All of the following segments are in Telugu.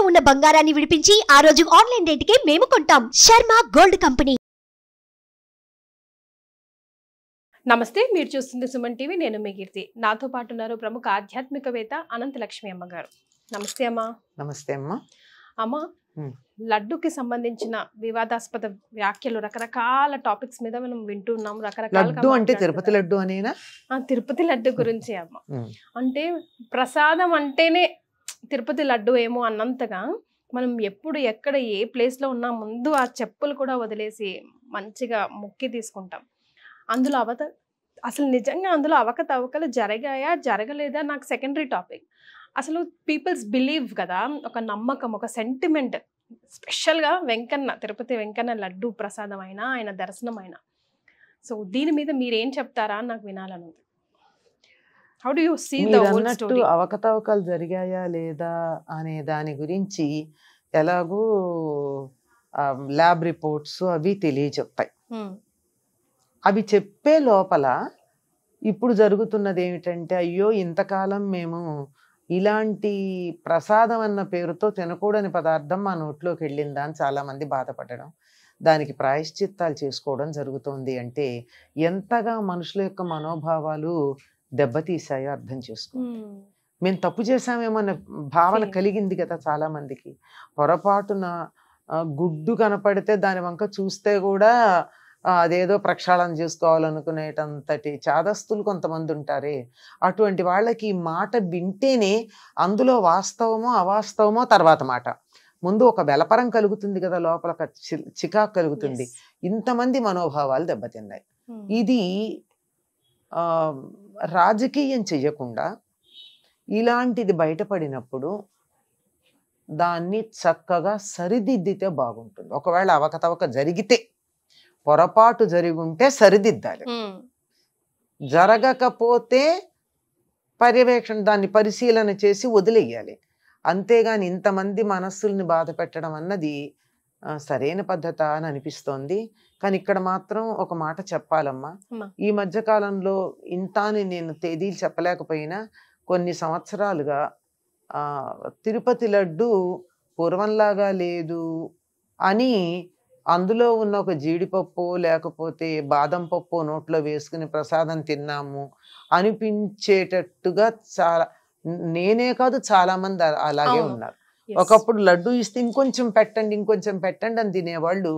ఉన్న బంగారాన్ని విడిపించి ఆ రోజు ఆన్లైన్ రేటుకే మేము కొంటాం. Sharma gold company. నమస్తే, మీరు చూస్తుంది సుమన్ టీవీ. నేను మీ కీర్తి. నాతో పాటు ఉన్నారు ప్రముఖ ఆధ్యాత్మికవేత్త అనంతలక్ష్మి అమ్మ గారు. నమస్తే అమ్మా. నమస్తే అమ్మా. అమ్మ, లడ్డుకి సంబంధించిన వివాదాస్పద వ్యాఖ్యలు, రకరకాల టాపిక్స్ మీద మనం వింటున్నాం. లడ్డు అంటే తిరుపతి లడ్డు అనేనా? తిరుపతి లడ్డు గురించి అమ్మ. అంటే ప్రసాదం అంటేనే తిరుపతి లడ్డు ఏమో అన్నంతగా మనం ఎప్పుడు ఎక్కడ ఏ ప్లేస్ లో ఉన్నా ముందు ఆ చెప్పులు కూడా వదిలేసి మంచిగా మొక్కి తీసుకుంటాం. అందులో అసలు నిజంగా అందులో అవకతవకలు జరిగాయా జరగలేదా నాకు సెకండరీ టాపిక్. అసలు పీపుల్స్ బిలీవ్ కదా, ఒక నమ్మకం, ఒక సెంటిమెంట్. స్పెషల్గా తిరుపతి వెంకన్న లడ్డు ప్రసాదం అయినా, ఆయన దర్శనం అయినా. సో దీని మీద మీరేం చెప్తారా అని నాకు వినాలని. How do you see the whole story? అవకతవకలు జరిగాయా లేదా అనే దాని గురించి ఎలాగూ ల్యాబ్ రిపోర్ట్స్ అవి తెలియచెప్తాయి. అవి చెప్పే లోపల ఇప్పుడు జరుగుతున్నది ఏమిటంటే, అయ్యో ఇంతకాలం మేము ఇలాంటి ప్రసాదం అన్న పేరుతో తినకూడని పదార్థం మా నోట్లోకి వెళ్ళిందా అని చాలామంది బాధపడడం, దానికి ప్రాయశ్చిత్తాలు చేసుకోవడం జరుగుతోంది. అంటే ఎంతగా మనుషుల యొక్క మనోభావాలు దెబ్బతీసాయో అర్థం చేసుకో. మేము తప్పు చేశామేమో అన్న భావన కలిగింది కదా చాలామందికి. పొరపాటున గుడ్డు కనపడితే దాని వంక చూస్తే కూడా అదేదో ప్రక్షాళన చేసుకోవాలనుకునేటంతటి చాదస్తులు కొంతమంది ఉంటారే, అటువంటి వాళ్ళకి మాట వింటేనే అందులో వాస్తవమో అవాస్తవమో తర్వాత మాట. ముందు ఒక బెలపరం కలుగుతుంది కదా, లోపల చికాకు కలుగుతుంది. ఇంతమంది మనోభావాలు దెబ్బతిన్నాయి. ఇది రాజకీయం చెయ్యకుండా ఇలాంటిది బయటపడినప్పుడు దాన్ని చక్కగా సరిదిద్దితే బాగుంటుంది. ఒకవేళ అవకతవక జరిగితే, పొరపాటు జరిగి ఉంటే సరిదిద్దాలి. జరగకపోతే పర్యవేక్షణ, దాన్ని పరిశీలన చేసి వదిలేయాలి. అంతేగాని ఇంతమంది మనస్సుల్ని బాధ పెట్టడం అన్నది సరైన పద్ధత అని అనిపిస్తోంది. కానీ ఇక్కడ మాత్రం ఒక మాట చెప్పాలమ్మా. ఈ మధ్య కాలంలో ఇంత అని నేను తేదీలు చెప్పలేకపోయినా కొన్ని సంవత్సరాలుగా తిరుపతి లడ్డు పూర్వంలాగా లేదు అని అందులో ఉన్న ఒక జీడిపప్పు లేకపోతే బాదం పప్పు నోట్లో వేసుకుని ప్రసాదం తిన్నాము అనిపించేటట్టుగా నేనే కాదు చాలా మంది అలాగే ఉన్నారు. ఒకప్పుడు లడ్డు ఇస్తే ఇంకొంచెం పెట్టండి అని తినేవాళ్ళు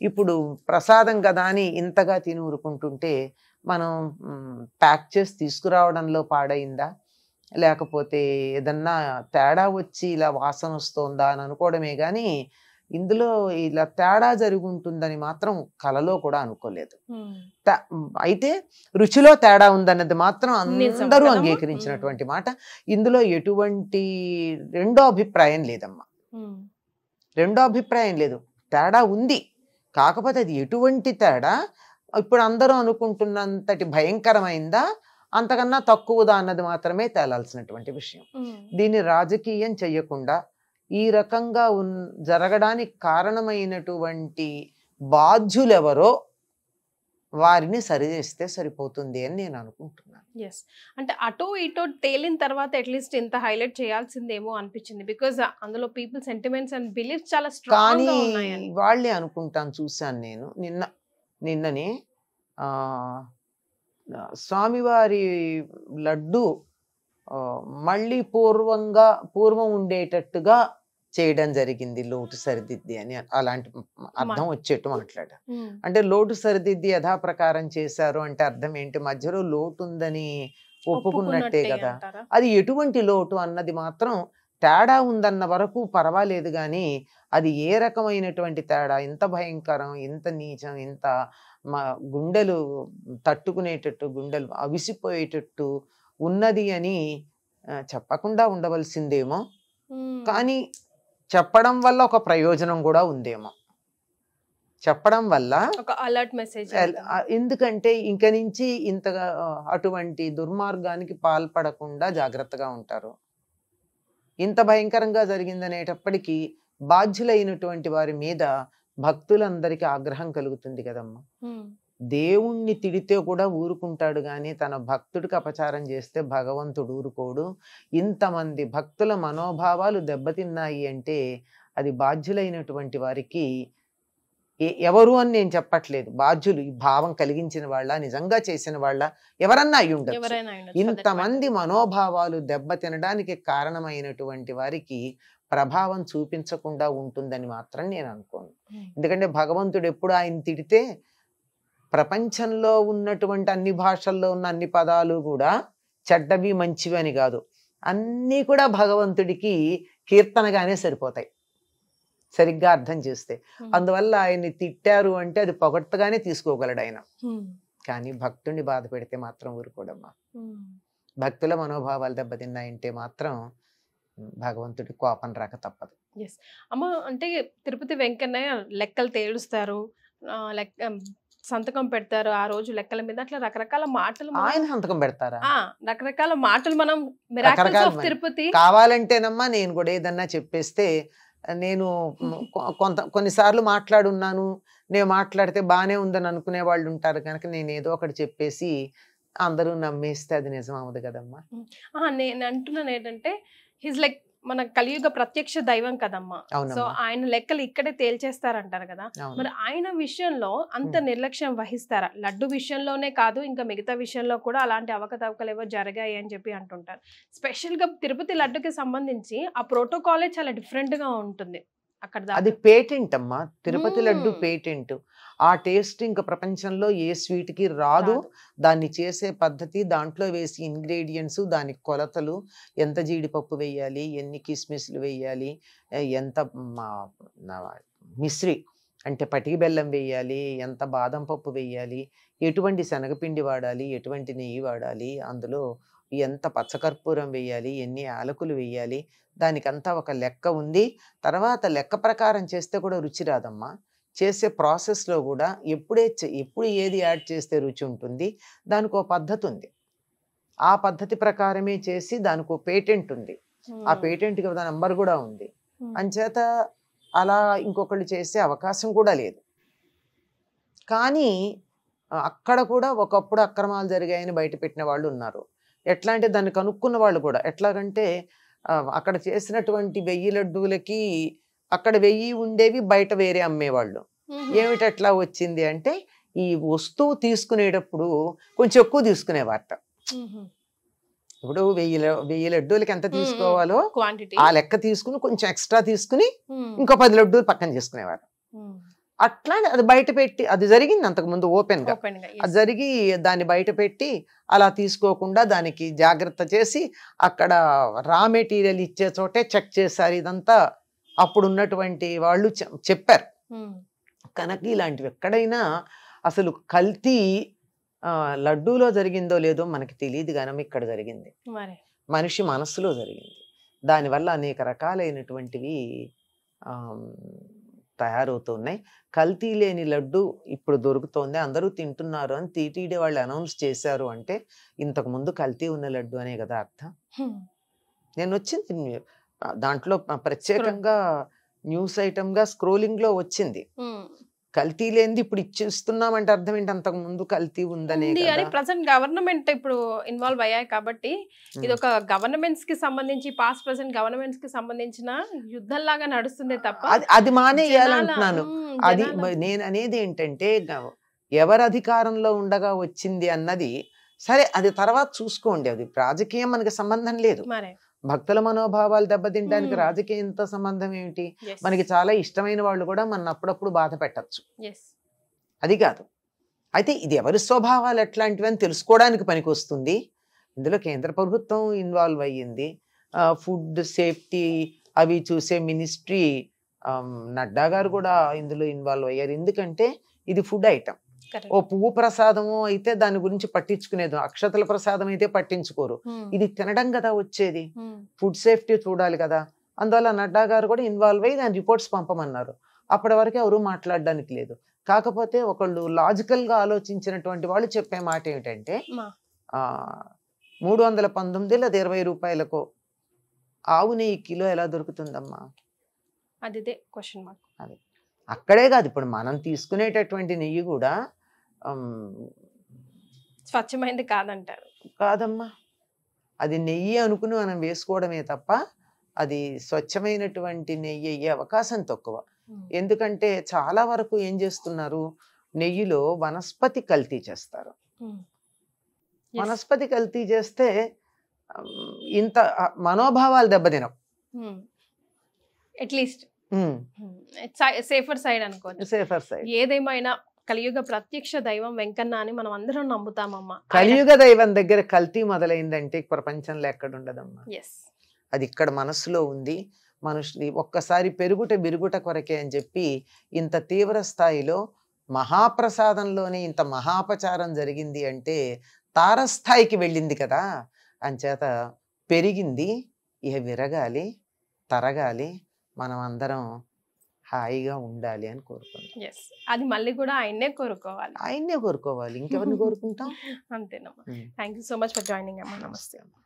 ఇప్పుడు ప్రసాదం కదా అని ఇంతగా తిని ఊరుకుంటుంటే మనం ప్యాక్ చేసి తీసుకురావడంలో పాడైందా, లేకపోతే ఏదన్నా తేడా వచ్చి ఇలా వాసన వస్తుందా అని అనుకోవడమే కానీ ఇందులో ఇలా తేడా జరిగి ఉంటుందని మాత్రం కలలో కూడా అనుకోలేదు. అయితే రుచిలో తేడా ఉందన్నది మాత్రం అందరూ అంగీకరించినటువంటి మాట. ఇందులో ఎటువంటి రెండో అభిప్రాయం లేదమ్మా, రెండో అభిప్రాయం లేదు. తేడా ఉంది, కాకపోతే అది ఎటువంటి తేడా, ఇప్పుడు అందరూ అనుకుంటున్నంతటి భయంకరమైందా అంతకన్నా తక్కువదా అన్నది మాత్రమే తేలాల్సినటువంటి విషయం. దీన్ని రాజకీయం చెయ్యకుండా ఈ రకంగా జరగడానికి కారణమైనటువంటి బాధ్యులెవరో వారిని సరిచేస్తే సరిపోతుంది అని నేను అనుకుంటున్నాను. అంటే అటో ఇటో తేలిన తర్వాత అట్లీస్ట్ ఇంత హైలైట్ చేయాల్సిందేమో అనిపించింది. బికాజ్ అందులో పీపుల్ సెంటిమెంట్స్ అండ్ బిలీఫ్స్ చాలా స్ట్రాంగ్ గా ఉన్నాయి. వాళ్ళే అనుకుంటాను, చూశాను నేను నిన్ననే స్వామివారి లడ్డు మళ్ళీ పూర్వం ఉండేటట్టుగా చేయడం జరిగింది, లోటు సరిదిద్ది అని అలాంటి అర్థం వచ్చేట్టు మాట్లాడా. అంటే లోటు సరిదిద్ది యథాప్రకారం చేశారు అంటే అర్థం ఏంటి? మధ్యలో లోటు ఉందని ఒప్పుకున్నట్టే కదా. అది ఎటువంటి లోటు అన్నది మాత్రం తేడా ఉందన్న వరకు పర్వాలేదు, కానీ అది ఏ రకమైనటువంటి తేడా, ఇంత భయంకరం, ఇంత నీచం, ఇంత గుండెలు తట్టుకునేటట్టు, గుండెలు అవిసిపోయేటట్టు ఉన్నది అని చెప్పకుండా ఉండవలసిందేమో. కానీ చెప్పడం వల్ల ఒక ప్రయోజనం కూడా ఉందేమో. చెప్పడం వల్ల ఒక అలర్ట్ మెసేజ్. ఎందుకంటే ఇంక నుంచి ఇంతగా అటువంటి దుర్మార్గానికి పాల్పడకుండా జాగ్రత్తగా ఉంటారు. ఇంత భయంకరంగా జరిగిందనేటప్పటికీ బాధ్యులైనటువంటి వారి మీద భక్తులందరికీ ఆగ్రహం కలుగుతుంది కదమ్మా. దేవుణ్ణి తిడితే కూడా ఊరుకుంటాడు కానీ తన భక్తుడికి అపచారం చేస్తే భగవంతుడు ఊరుకోడు. ఇంతమంది భక్తుల మనోభావాలు దెబ్బతిన్నాయి అంటే అది బాధ్యులైనటువంటి వారికి ఎవరు అని నేను చెప్పట్లేదు, బాధ్యులు, ఈ భావం కలిగించిన వాళ్ళ, నిజంగా చేసిన వాళ్ళ, ఎవరన్నా అయి ఉండొచ్చు. ఇంతమంది మనోభావాలు దెబ్బతినడానికి కారణమైనటువంటి వారికి ప్రభావం చూపించకుండా ఉంటుందని మాత్రం నేను అనుకోను. ఎందుకంటే భగవంతుడు ఎప్పుడు ఆయన తిడితే ప్రపంచంలో ఉన్నటువంటి అన్ని భాషల్లో ఉన్న అన్ని పదాలు కూడా చెడ్డవి మంచివి అని కాదు, అన్నీ కూడా భగవంతుడికి కీర్తనగానే సరిపోతాయి సరిగ్గా అర్థం చేస్తే. అందువల్ల ఆయన్ని తిట్టారు అంటే అది పొగడ్తగానే తీసుకోగలడు ఆయన. కానీ భక్తుడిని బాధ పెడితే మాత్రం ఊరుకోడమ్మా. భక్తుల మనోభావాలు దెబ్బతిన్నాయంటే మాత్రం భగవంతుడి కోపం రాక తప్పదు. అమ్మ, అంటే తిరుపతి వెంకన్నయ్య లెక్కలు తేలుస్తారు, సంతకం పెడతారు ఆ రోజు లెక్కల మీద, అట్లా రకరకాల మాటలు ఆయన సంతకం పెడతారా? రకరకాల మాటలు మనం తిరుపతి కావాలంటేనమ్మా నేను కూడా ఏదన్నా చెప్పేస్తే, నేను కొన్నిసార్లు మాట్లాడున్నాను, నేను మాట్లాడితే బాగానే ఉందని అనుకునే వాళ్ళు ఉంటారు కనుక నేను ఏదో ఒకటి చెప్పేసి అందరూ నమ్మేస్తే అది నిజం అవ్వదు కదమ్మా. నేను అంటున్నాను ఏంటంటే హిజ్ లైక్ మన కలియుగ ప్రత్యక్ష దైవం కదమ్మా. సో ఆయన లెక్కలు ఇక్కడే తేల్చేస్తారంటారు కదా, మరి ఆయన విషయంలో అంత నిర్లక్ష్యం వహిస్తారా? లడ్డు విషయంలోనే కాదు, ఇంకా మిగతా విషయంలో కూడా అలాంటి అవకతవకలు ఏవో జరిగాయి అని చెప్పి అంటుంటారు. స్పెషల్ గా తిరుపతి లడ్డుకి సంబంధించి ఆ ప్రోటోకాలే చాలా డిఫరెంట్ గా ఉంటుంది అక్కడ. అది పేటెంట్ అమ్మా, తిరుపతి లడ్డు పేటెంట్. ఆ టేస్ట్ ఇంకా ప్రపంచంలో ఏ స్వీట్ కి రాదు. దాన్ని చేసే పద్ధతి, దాంట్లో వేసి ఇంగ్రీడియంట్స్, దాని కొలతలు, ఎంత జీడిపప్పు వేయాలి, ఎన్ని కిస్మిస్లు వేయాలి, ఎంత మిశ్రి అంటే పటికి బెల్లం వేయాలి, ఎంత బాదం పప్పు వేయాలి, ఎటువంటి శనగపిండి వాడాలి, ఎటువంటి నెయ్యి వాడాలి, అందులో ఎంత పచ్చకర్పూరం వేయాలి, ఎన్ని యాలకులు వేయాలి, దానికంతా ఒక లెక్క ఉంది. తర్వాత లెక్క ప్రకారం చేస్తే కూడా రుచి రాదమ్మా. చేసే ప్రాసెస్లో కూడా ఎప్పుడు ఏది యాడ్ చేస్తే రుచి ఉంటుంది, దానికి ఒక పద్ధతి ఉంది. ఆ పద్ధతి ప్రకారమే చేసి దానికి ఒక పేటెంట్ ఉంది. ఆ పేటెంట్కి ఒక నంబర్ కూడా ఉంది. అంచేత అలా ఇంకొకళ్ళు చేసే అవకాశం కూడా లేదు. కానీ అక్కడ కూడా ఒకప్పుడు అక్రమాలు జరిగాయని బయట పెట్టిన వాళ్ళు ఉన్నారు. ఎట్లా అంటే దాన్ని కనుక్కున్న వాళ్ళు కూడా ఎట్లాగంటే అక్కడ చేసినటువంటి 1000 లడ్డూలకి అక్కడ 1000 ఉండేవి, బయట వేరే అమ్మేవాళ్ళు. ఏమిటి అట్లా వచ్చింది అంటే ఈ వస్తువు తీసుకునేటప్పుడు కొంచెం ఎక్కువ తీసుకునేవారట. ఇప్పుడు 1000 లడ్డూలకి ఎంత తీసుకోవాలో ఆ లెక్క తీసుకుని కొంచెం ఎక్స్ట్రా తీసుకుని ఇంకో 10 లడ్డూలు పక్కన చేసుకునేవారు. అట్లా అది బయట పెట్టి, అది జరిగింది అంతకుముందు ఓపెన్ గా, అది జరిగి దాన్ని బయట పెట్టి అలా తీసుకోకుండా దానికి జాగ్రత్త చేసి అక్కడ రా మెటీరియల్ ఇచ్చే చోటే చెక్ చేశారు. ఇదంతా అప్పుడు ఉన్నటువంటి వాళ్ళు చెప్పారు. కనుక ఇలాంటివి ఎక్కడైనా అసలు కల్తీ లడ్డూలో జరిగిందో లేదో మనకి తెలియదు, కానీ ఇక్కడ జరిగింది, మనిషి మనస్సులో జరిగింది. దానివల్ల అనేక రకాలైనటువంటివి తయారవుతున్నాయి. కల్తీ లేని లడ్డు ఇప్పుడు దొరుకుతోంది, అందరూ తింటున్నారు అని టీటీడీ వాళ్ళు అనౌన్స్ చేశారు అంటే ఇంతకు ముందు కల్తీ ఉన్న లడ్డు అనే కదా అర్థం. నేను వచ్చింది దాంట్లో ప్రత్యేకంగా న్యూస్ ఐటమ్ గా స్క్రోలింగ్ లో వచ్చింది. కల్తీ లేనిది ఇప్పుడు ఇచ్చిస్తున్నామంటే అర్థం ఏంటి, అంతకు ముందు కల్తీ ఉందనే. ప్రెసెంట్ గవర్నమెంట్ ఇప్పుడు ఇన్వాల్వ్ అయ్యాయి కాబట్టి ఇది ఒక గవర్నమెంట్స్ కి సంబంధించి, పాస్ట్ ప్రెసెంట్ గవర్నమెంట్స్ కి సంబంధించిన యుద్ధం లాగా నడుస్తుంది తప్ప అది మానేయాలంటున్నాను. అది నేను అనేది ఏంటంటే ఎవరు అధికారంలో ఉండగా వచ్చింది అన్నది సరే, అది తర్వాత చూసుకోండి. అది రాజకీయం మనకి సంబంధం లేదు. భక్తుల మనోభావాలు దెబ్బతింటానికి రాజకీయంతో సంబంధం ఏమిటి? మనకి చాలా ఇష్టమైన వాళ్ళు కూడా మన అప్పుడప్పుడు బాధ పెట్టచ్చు, అది కాదు. అయితే ఇది ఎవరి స్వభావాలు ఎట్లాంటివి అని తెలుసుకోవడానికి పనికి వస్తుంది. ఇందులో కేంద్ర ప్రభుత్వం ఇన్వాల్వ్ అయ్యింది, ఫుడ్ సేఫ్టీ అవి చూసే మినిస్ట్రీ నడ్డా గారు కూడా ఇందులో ఇన్వాల్వ్ అయ్యారు. ఎందుకంటే ఇది ఫుడ్ ఐటమ్. ఓ పువ్వు ప్రసాదము అయితే దాని గురించి పట్టించుకునేది, అక్షతల ప్రసాదం అయితే పట్టించుకోరు. ఇది తినడం కదా వచ్చేది, ఫుడ్ సేఫ్టీ చూడాలి కదా. అందువల్ల నడ్డా గారు కూడా ఇన్వాల్వ్ అయ్యి దాని రిపోర్ట్స్ పంపమన్నారు. అప్పటి వరకు ఎవరు మాట్లాడడానికి లేదు. కాకపోతే ఒకళ్ళు లాజికల్ గా ఆలోచించినటువంటి వాళ్ళు చెప్పే మాట ఏమిటంటే 319 లేదా 20 రూపాయలకు ఆవు నెయ్యి కిలో ఎలా దొరుకుతుందమ్మా? అదే క్వశ్చన్ మార్క్. అది అక్కడే కాదు, ఇప్పుడు మనం తీసుకునేటటువంటి నెయ్యి కూడా స్వచ్ఛమైనది కాదంటారు. కాదమ్మా, అది నెయ్యి అనుకుని మనం వేసుకోవడమే తప్ప అది స్వచ్ఛమైనటువంటి నెయ్యి అయ్యే అవకాశం తక్కువ. ఎందుకంటే చాలా వరకు ఏం చేస్తున్నారు, నెయ్యిలో వనస్పతి కల్తీ చేస్తారు. వనస్పతి కల్తీ చేస్తే ఇంత మనోభావాలు దెబ్బతినవు. అట్లీస్ట్ సేఫర్ సైడ్ అనుకోవచ్చు. Safer side. ఏదేమైనా కలియుగ ప్రత్యక్ష దైవం వెంకన్న అని మనం అందరం నమ్ముతామమ్మా. కలియుగ దైవం దగ్గర కల్తీ మొదలైందంటే ప్రపంచంలో ఎక్కడ ఉండదమ్మా. అది ఇక్కడ మనసులో ఉంది. మనుషులు ఒక్కసారి పెరుగుట బిరుగుట కొరకే అని చెప్పి ఇంత తీవ్ర స్థాయిలో మహాప్రసాదంలోనే ఇంత మహాపచారం జరిగింది అంటే తారస్థాయికి వెళ్ళింది కదా. అంచేత పెరిగింది, ఇక విరగాలి, తరగాలి, మనం అందరం హాయిగా ఉండాలి అని కోరుకుంటాం. అది మళ్ళీ కూడా ఆయన్నే కోరుకోవాలి. ఇంకెవరిని కోరుకుంటాం. అంతేనమ్మా. Thank you so much for joining అమ్మా. నమస్తే అమ్మా.